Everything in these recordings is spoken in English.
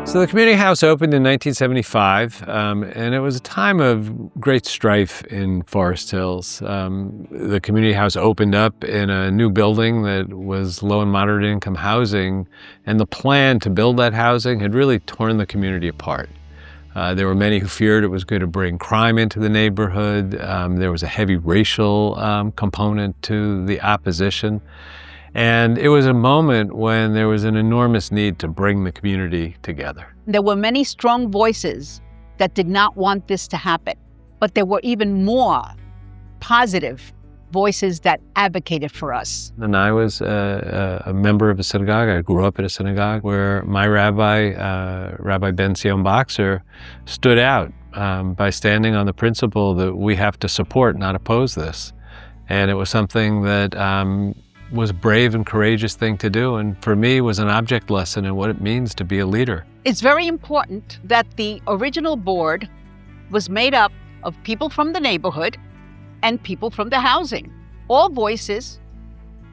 So the community house opened in 1975, and it was a time of great strife in Forest Hills. The community house opened up in a new building that was low and moderate income housing, and the plan to build that housing had really torn the community apart. There were many who feared it was going to bring crime into the neighborhood. There was a heavy racial component to the opposition. And it was a moment when there was an enormous need to bring the community together. There were many strong voices that did not want this to happen, but there were even more positive voices that advocated for us. And I was a member of a synagogue. I grew up at a synagogue where my rabbi, Rabbi Ben Sion Boxer, stood out by standing on the principle that we have to support, not oppose this. And it was something that was a brave and courageous thing to do, and for me was an object lesson in what it means to be a leader. It's very important that the original board was made up of people from the neighborhood and people from the housing. All voices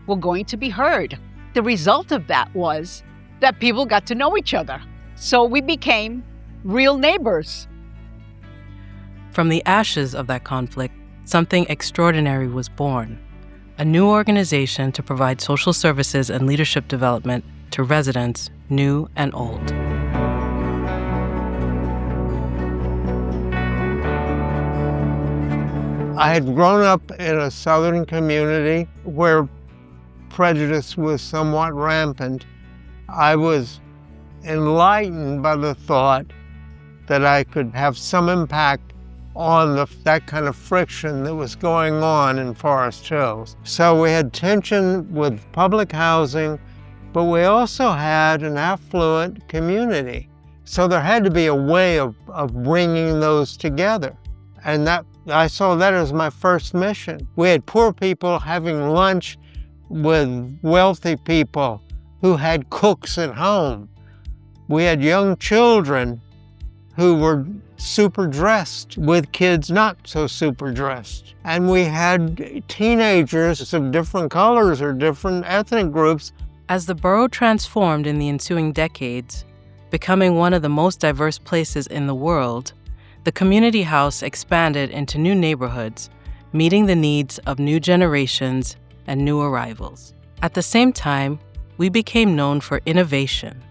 were going to be heard. The result of that was that people got to know each other. So we became real neighbors. From the ashes of that conflict, something extraordinary was born. A new organization to provide social services and leadership development to residents, new and old. I had grown up in a southern community where prejudice was somewhat rampant. I was enlightened by the thought that I could have some impact on that kind of friction that was going on in Forest Hills. So we had tension with public housing, but we also had an affluent community. So there had to be a way of bringing those together. And I saw that as my first mission. We had poor people having lunch with wealthy people who had cooks at home. We had young children who were super dressed with kids not so super dressed. And we had teenagers of different colors or different ethnic groups. As the borough transformed in the ensuing decades, becoming one of the most diverse places in the world, the community house expanded into new neighborhoods, meeting the needs of new generations and new arrivals. At the same time, we became known for innovation,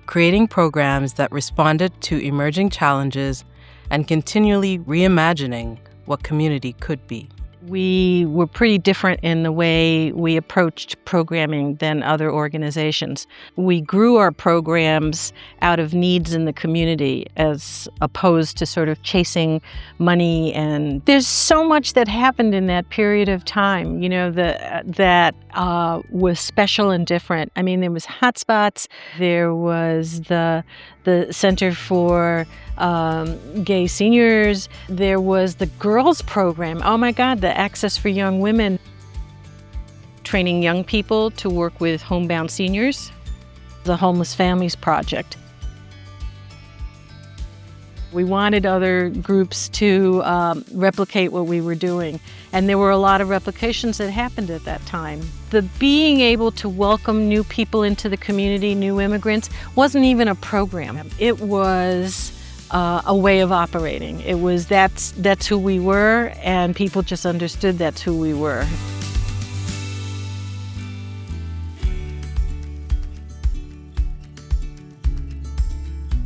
creating programs that responded to emerging challenges and continually reimagining what community could be. We were pretty different in the way we approached programming than other organizations. We grew our programs out of needs in the community as opposed to sort of chasing money. And there's so much that happened in that period of time, that was special and different. I mean, there was hotspots. There was the Center for Gay Seniors. There was the girls program. Oh my God, the Access for Young Women. Training young people to work with homebound seniors. The Homeless Families Project. We wanted other groups to replicate what we were doing. And there were a lot of replications that happened at that time. The being able to welcome new people into the community, new immigrants, wasn't even a program. It was a way of operating. It was that's who we were, and people just understood that's who we were.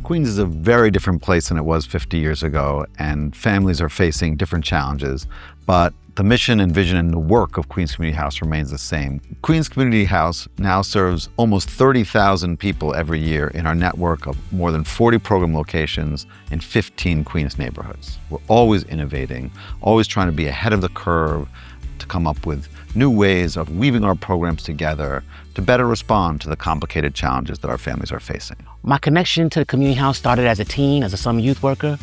Queens is a very different place than it was 50 years ago, and families are facing different challenges, but the mission and vision and the work of Queens Community House remains the same. Queens Community House now serves almost 30,000 people every year in our network of more than 40 program locations in 15 Queens neighborhoods. We're always innovating, always trying to be ahead of the curve, to come up with new ways of weaving our programs together to better respond to the complicated challenges that our families are facing. My connection to the community house started as a teen, as a summer youth worker.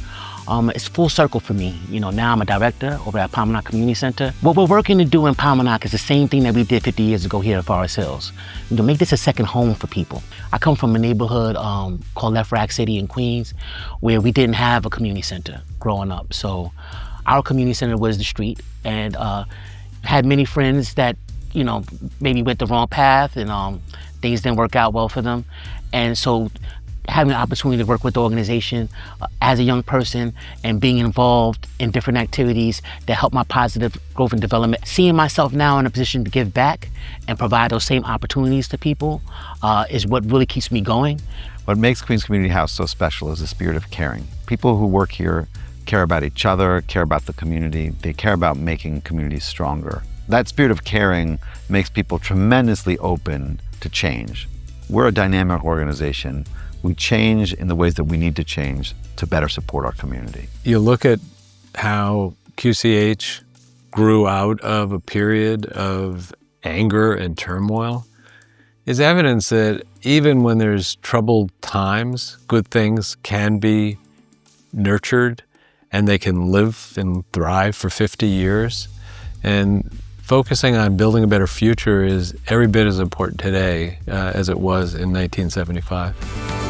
It's full circle for me. Now I'm a director over at Palmanock Community Center. What we're working to do in Palmanock is the same thing that we did 50 years ago here at Forest Hills. Make this a second home for people. I come from a neighborhood called Left Rack City in Queens, where we didn't have a community center growing up. So our community center was the street, and had many friends that, maybe went the wrong path and things didn't work out well for them. And so having the opportunity to work with the organization as a young person and being involved in different activities that help my positive growth and development. Seeing myself now in a position to give back and provide those same opportunities to people is what really keeps me going. What makes Queens Community House so special is the spirit of caring. People who work here care about each other, care about the community, they care about making communities stronger. That spirit of caring makes people tremendously open to change. We're a dynamic organization. We change in the ways that we need to change to better support our community. You look at how QCH grew out of a period of anger and turmoil is evidence that even when there's troubled times, good things can be nurtured and they can live and thrive for 50 years. And focusing on building a better future is every bit as important today as it was in 1975.